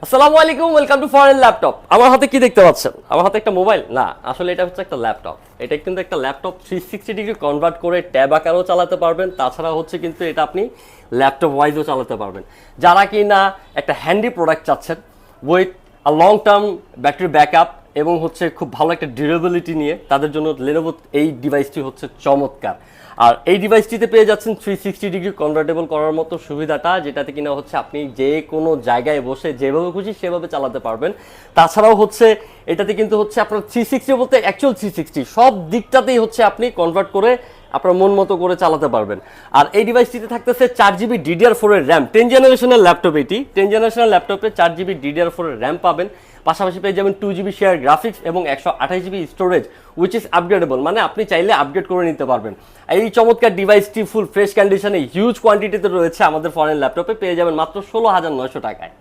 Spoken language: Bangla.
আসসালামু আলাইকুম, ওয়েলকাম টু ফরেন ল্যাপটপ। আমার হাতে কি দেখতে পাচ্ছেন? আমার হাতে একটা মোবাইল না, আসলে এটা হচ্ছে একটা ল্যাপটপ। এটা কিন্তু একটা ল্যাপটপ 360 ডিগ্রি কনভার্ট করে ট্যাব আকারেও চালাতে পারবেন, তাছাড়া হচ্ছে কিন্তু এটা আপনি ল্যাপটপ ওয়াইজও চালাতে পারবেন। যারা কি না একটা হ্যান্ডি প্রোডাক্ট চাচ্ছেন with a long term battery backup এবং হচ্ছে খুব ভালো একটা ডিউরেবিলিটি নিয়ে, তাদের জন্য লেনোভো এই ডিভাইসটি হচ্ছে চমৎকার। আর এই ডিভাইসটিতে পেয়ে যাচ্ছেন 360 ডিগ্রি কনভার্টেবল করার মতো সুবিধাটা, যেটাতে কিনা হচ্ছে আপনি যে কোনো জায়গায় বসে যেভাবে খুশি সেভাবে চালাতে পারবেন। তাছাড়াও হচ্ছে এটাতে কিন্তু হচ্ছে আপনার 360 বলতে অ্যাকচুয়াল 360 সব দিকটাতেই হচ্ছে আপনি কনভার্ট করে আপনার মন মতো করে চালাতে পারবেন। আর এই ডিভাইসটিতে থাকতেছে 4GB DDR4 এর র্যাম। 10 জেনারেশনের ল্যাপটপ এটি। 10 জেনারেশনের ল্যাপটপে 4GB DDR4 এর র্যাম পাবেন, পাশাপাশি পেয়ে যাবেন 2GB শেয়ার গ্রাফিক্স এবং 128GB storage which is upgradeable, মানে আপনি চাইলে আপগ্রেড করে নিতে পারবেন। এই চমৎকার ডিভাইসটি ফুল ফ্রেশ কন্ডিশনে হিউজ কোয়ান্টিটিতে রয়েছে আমাদের ফরেন ল্যাপটপে, পেয়ে যাবেন মাত্র 16,900 টাকায়।